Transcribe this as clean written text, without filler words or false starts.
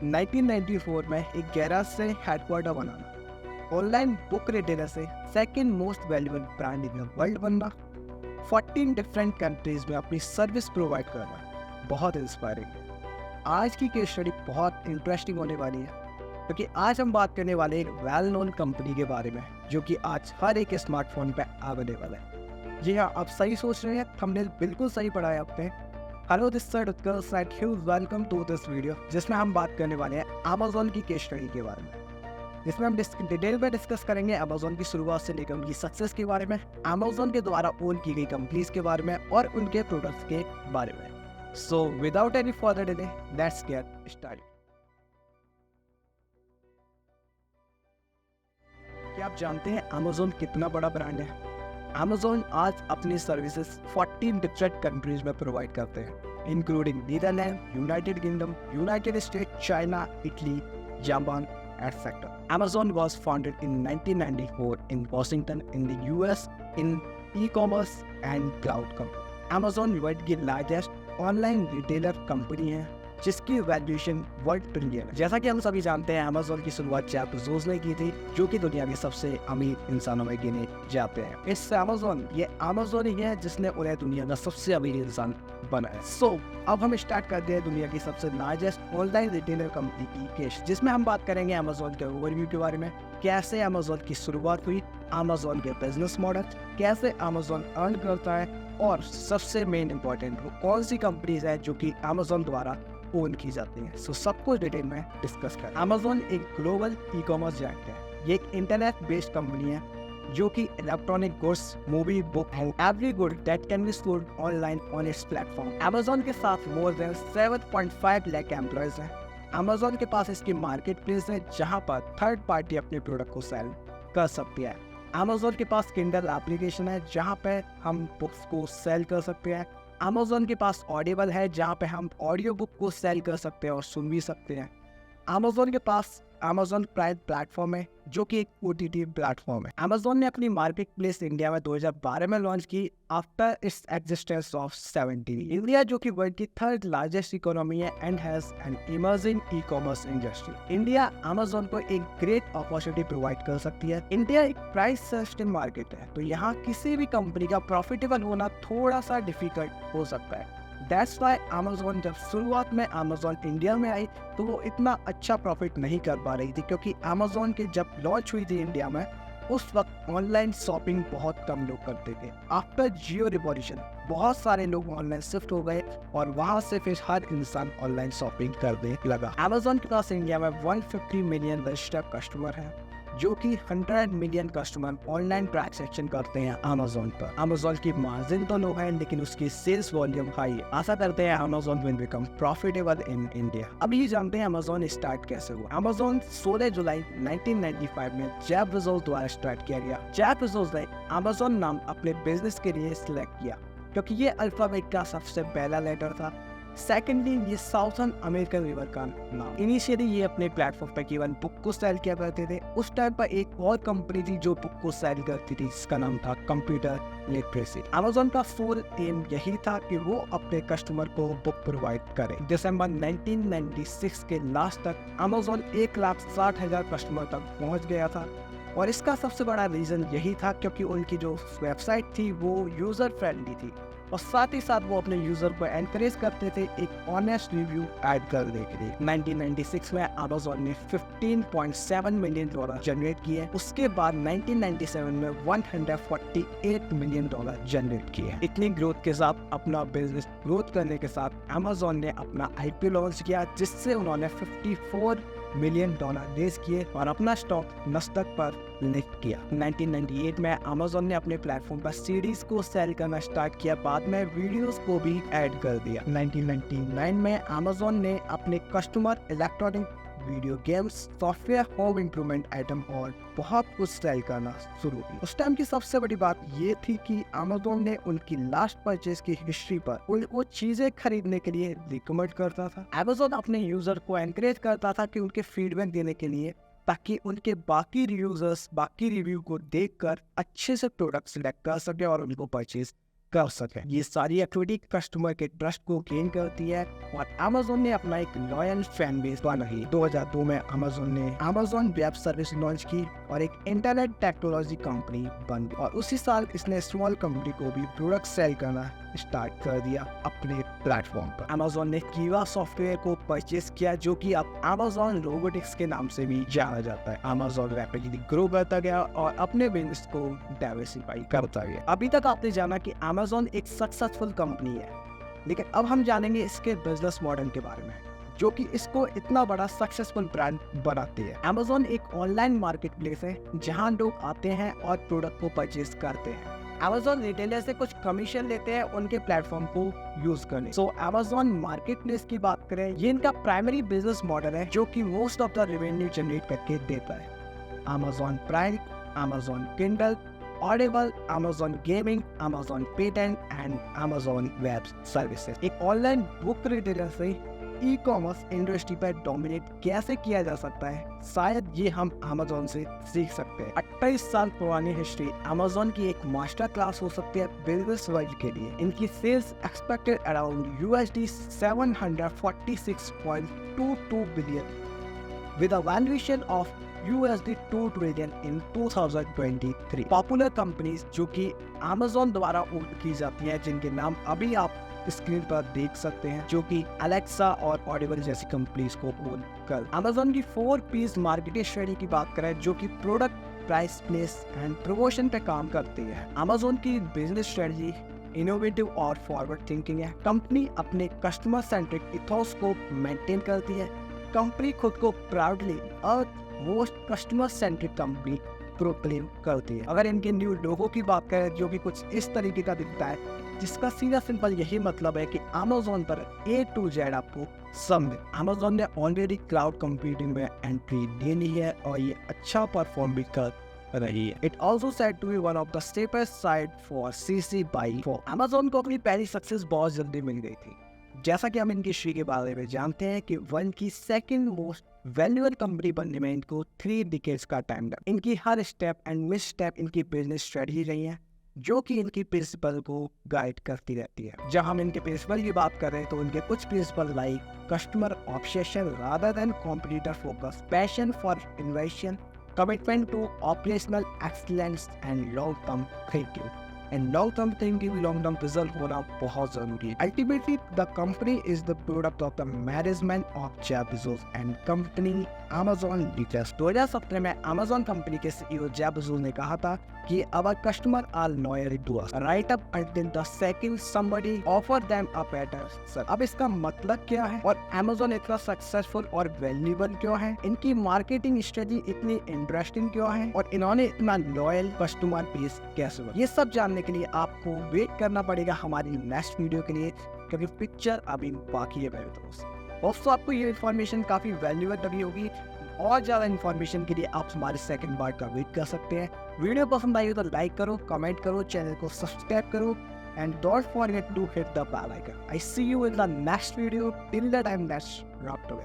1994 में एक गैराज से हेडक्वार्टर बनाना, ऑनलाइन बुक रिटेलर से second most valuable brand in the world बनना, 14 डिफरेंट कंट्रीज में अपनी सर्विस प्रोवाइड करना, बहुत इंस्पायरिंग है। आज की केस स्टडी बहुत इंटरेस्टिंग होने वाली है क्योंकि आज हम बात करने वाले एक वेल नोन कंपनी के बारे में जो कि आज हर एक स्मार्टफोन पे अवेलेबल है। जी हाँ, आप सही सोच रहे हैं, थंबनेल बिल्कुल सही पढ़ा है आपने। Hello, this side Utkarsh and huge welcome to this video, जिसमें हम बात करने वाले हैं अमेज़न की केस स्टडी के बारे में, जिसमें हम डिटेल में डिस्कस करेंगे अमेज़न की शुरुआत से लेकर उनकी सक्सेस के बारे में, अमेज़न के द्वारा ओन की गई कंपनीज के बारे में और उनके प्रोडक्ट्स के बारे में। So without any further delay, let's get started. क्या आप जानते हैं अमेज़न कितना बड़ा ब्रांड है? अमेज़न आज अपनी सर्विसेज 14 डिफरेंट कंट्रीज में प्रोवाइड करते हैं, including Netherlands, United Kingdom, United State, China, Italy, Japan, etc. Amazon was founded in 1994 in Washington in the US in e-commerce and cloud company. Amazon world की largest online retailer company है जिसकी valuation world trillion है। जैसा कि हम सभी जानते हैं, अमेज़न की शुरुआत जेफ बेज़ोस ने की थी, जो कि दुनिया के सबसे अमीर इंसानों में गिने जाते हैं। इस अमेज़न ही है जिसने उन्हें दुनिया का सबसे अमीर इंसान बनाया। सो अब हम स्टार्ट करते हैं दुनिया की सबसे लार्जेस्ट ऑनलाइन रिटेलर कंपनी की केस, जिसमें हम बात करेंगे अमेज़न के ओवरव्यू के बारे में, कैसे अमेज़न की शुरुआत हुई, अमेज़न के बिजनेस मॉडल, कैसे अमेज़न अर्न करता है और सबसे मेन इंपॉर्टेंट वो कौन सी कंपनीज है जो कि अमेज़न द्वारा ओन की जाती हैं। सो सब कुछ डिटेल में डिस्कस करें। अमेज़न एक ग्लोबल ई कॉमर्स जायंट है। ये एक इंटरनेट बेस्ड कंपनी है जो कि electronic goods, movie, book and every good that can be sold online on it's platform. Amazon के साथ मोर देन 7.5 लाख एम्प्लॉयज हैं। अमेज़न के पास इसकी मार्केट प्लेस है जहां पर थर्ड पार्टी अपने प्रोडक्ट को सेल कर सकती है। अमेज़न के पास किंडल एप्लीकेशन है जहां पे हम बुक्स को सेल कर सकते हैं। अमेज़न के पास ऑडिबल है जहां पे हम ऑडियो बुक को सेल कर सकते हैं और सुन भी सकते हैं। अमेज़न के पास अमेज़न प्राइम प्लेटफॉर्म है जो कि एक OTT प्लेटफॉर्म है। अमेज़न ने अपनी मार्केट प्लेस इंडिया में 2012 में लॉन्च की after its existence of 17। India जो कि वर्ल्ड की थर्ड लार्जेस्ट इकोनॉमी है and has an emerging e commerce industry. India Amazon को एक ग्रेट अपॉर्चुनिटी प्रोवाइड कर सकती है। इंडिया एक प्राइस सर्टेन मार्केट है, तो यहाँ किसी भी कंपनी का प्रॉफिटेबल होना थोड़ा सा डिफिकल्ट हो सकता है। दैट्स वाई अमेज़न जब शुरुआत में अमेज़न इंडिया में आई तो वो इतना अच्छा प्रॉफिट नहीं कर पा रही थी, क्योंकि अमेज़न के जब लॉन्च हुई थी इंडिया में उस वक्त ऑनलाइन शॉपिंग बहुत कम लोग करते थे। आफ्टर जियो रिवॉल्यूशन बहुत सारे लोग ऑनलाइन शिफ्ट हो गए और वहां से फिर हर इंसान ऑनलाइन शॉपिंग करने लगा। अमेज़न के पास इंडिया में 150 मिलियन रजिस्टर्ड कस्टमर है, जो कि 100 मिलियन कस्टमर ऑनलाइन ट्रांजैक्शन करते हैं अमेज़न पर। अमेज़न की मार्जिन तो लो है लेकिन उसकी सेल्स वॉल्यूम हाई है। आशा करते हैं Amazon will become profitable in India. अब ये जानते हैं अमेज़न स्टार्ट कैसे हुआ। अमेज़न 16 जुलाई 1995 में जेफ बेज़ोस द्वारा स्टार्ट किया गया। जेफ बेज़ोस ने अमेज़न नाम अपने बिजनेस के लिए सिलेक्ट किया क्योंकि ये अल्फाबेट का सबसे पहला लेटर था। सेकेंडली, ये साउथर्न अमेरिकन रिवर का नाम। इनिशियली ये अपने प्लेटफॉर्म पर केवल बुक को सेल किया करते थे। उस टाइम पर एक और कंपनी थी जो बुक को सेल करती थी, जिसका नाम था कंप्यूटर लिटरेसी। अमेज़न का फुल एम यही था कि वो अपने कस्टमर को बुक प्रोवाइड करे। दिसंबर 1996 के लास्ट तक अमेज़न 1,60,000 कस्टमर तक पहुंच गया था और इसका सबसे बड़ा रीज़न यही था क्योंकि उनकी जो वेबसाइट थी वो यूज़र फ्रेंडली थी और साथ ही साथ वो अपने यूज़र को एनकरेज करते थे एक ऑनेस्ट रिव्यू ऐड करने के लिए। 1996 में अमेज़न ने $15.7 मिलियन जनरेट किए। उसके बाद 1997 में $148 मिलियन जनरेट किए। इतनी ग्रोथ के साथ अपना बिजनेस ग्रोथ करने के साथ अमेज़न ने अपना IPO लॉन्च किया, जिससे उन्होंने $54 मिलियन रेज किए और अपना स्टॉक नस्डक पर लिस्ट किया। 1998 में अमेज़न ने अपने प्लेटफॉर्म पर सीडीज को सेल करना स्टार्ट किया, बाद में वीडियोस को भी ऐड कर दिया। 1999 में अमेज़न ने अपने customer electronic, video games, software, home improvement item और बहुत कुछ सेल करना शुरू की। उस टाइम की सबसे बड़ी बात ये थी कि अमेज़न ने उनकी लास्ट परचेज की हिस्ट्री पर उनको चीजें खरीदने के लिए रिकमेंड करता था। अमेज़न अपने यूजर को एनकरेज करता था कि उनके फीडबैक देने के लिए, ताकि उनके बाकी यूजर्स बाकी रिव्यू को देखकर अच्छे से प्रोडक्ट सिलेक्ट कर सके और उनको परचेज कर सके। ये सारी एक्टिविटी कस्टमर के ट्रस्ट को गेन करती है और Amazon ने अपना एक लॉयल फैन बेस बनाई। 2002 में Amazon ने Amazon वेब सर्विस लॉन्च की और एक इंटरनेट टेक्नोलॉजी कंपनी बन गई और उसी साल इसने स्मॉल कंपनी को भी प्रोडक्ट सेल करना स्टार्ट कर दिया अपने प्लेटफॉर्म पर। Amazon ने Kiva सॉफ्टवेयर को परचेज किया जो कि अब Amazon रोबोटिक्स के नाम से भी जाना जाता है। Amazon रैपिडली ग्रो करता गया और अपने बिजनेस को डाइवर्सिफाई करता गया। अभी तक आपने जाना कि Amazon एक सक्सेसफुल कंपनी है, लेकिन अब हम जानेंगे इसके बिजनेस मॉडल के बारे में जो कि इसको इतना बड़ा सक्सेसफुल ब्रांड बनाती है। Amazon एक ऑनलाइन मार्केट प्लेस है जहां लोग आते हैं और प्रोडक्ट को परचेज करते हैं। Amazon रिटेलर से कुछ कमीशन लेते हैं उनके प्लेटफॉर्म को यूज करने। सो Amazon मार्केट प्लेस की बात करें, ये इनका प्राइमरी बिजनेस मॉडल है जो कि most of the revenue generate करके देता है। Amazon prime, Amazon Kindle, Audible, Amazon Gaming, Amazon Patent and Amazon Web Services। एक ऑनलाइन बुक रिटेलर से ई कॉमर्स इंडस्ट्री पर डोमिनेट कैसे किया जा सकता है, शायद ये हम Amazon से सीख सकते हैं। 28 साल पुरानी हिस्ट्री Amazon की एक मास्टर क्लास हो सकती है बिजनेस वर्ल्ड के लिए। इनकी sales expected around USD 746.22 billion with a valuation of USD 2 trillion in 2023। Popular companies जो कि Amazon द्वारा ओन की जाती हैं, जिनके नाम अभी आप स्क्रीन पर देख सकते हैं, जो कि Alexa और Audible जैसी कंपनीज को ओन कर। Amazon की 4 P's मार्केटिंग स्ट्रेटजी की बात करें जो कि product, price, place and promotion पे काम करती है। Amazon की बिजनेस स्ट्रेटजी इनोवेटिव और फॉरवर्ड थिंकिंग है। कंपनी अपने कस्टमर सेंट्रिक इथोस को मेंटेन करती है। कंपनी खुद को proudly earth most customer centric company proclaim करती है। अगर इनके न्यू लोगो की बात करें जो कि कुछ इस तरीके का दिखता है, जिसका सीधा सिंपल यही मतलब है कि Amazon पर A to Z आपको सब मिले। Amazon ने ऑलरेडी क्लाउड कंप्यूटिंग में एंट्री ले ली है और ये अच्छा परफॉर्म भी कर रही है। It also said to be one of the safest site for CC buy for Amazon को अपनी पहली सक्सेस बहुत जल्दी मिल गई थी। जैसा कि हम इनकी हिस्ट्री के बारे में जानते हैं कि वन की सेकंड मोस्ट वैल्यूएबल कंपनी बनने में इनको 3 डिकेड्स का टाइम लगा। इनकी हर स्टेप एंड मिस स्टेप इनकी बिजनेस स्ट्रेटजी रही है जो कि इनकी प्रिंसिपल को गाइड करती रहती है। जब हम इनके प्रिंसिपल की बात कर रहे हैं तो उनके कुछ principle like customer obsession rather than competitor focus, passion for innovation, commitment to operational excellence and long term thinking. And long term thinking, long term result होना बहुत जरूरी है। Ultimately the company is the product of the management of Jeff Bezos and company Amazon Details। 2017 में Amazon कंपनी के CEO Jeff Bezos ने कहा था कि our customer are loyal to us right up until the second somebody offer them a better service। अब इसका मतलब क्या है और Amazon इतना सक्सेसफुल और वैल्यूएबल क्यों है, इनकी मार्केटिंग स्ट्रेटजी इतनी इंटरेस्टिंग क्यों है और इन्होंने इतना लॉयल कस्टमर बेस कैसे बना, ये सब जानने के लिए आपको वेट करना पड़ेगा हमारी नेक्स्ट वीडियो के लिए, क्योंकि पिक्चर अभी बाकी है मेरे दोस्त। दोस्तों आपको ये इन्फॉर्मेशन काफ़ी वैल्यूएबल लगी होगी। और ज़्यादा इन्फॉर्मेशन के लिए आप हमारे सेकंड पार्ट का वेट कर सकते हैं। वीडियो पसंद आई हो तो लाइक करो, कमेंट करो, चैनल को सब्सक्राइब करो and don't forget to hit the bell icon. I see you in the next video. Till the time, let's rock together.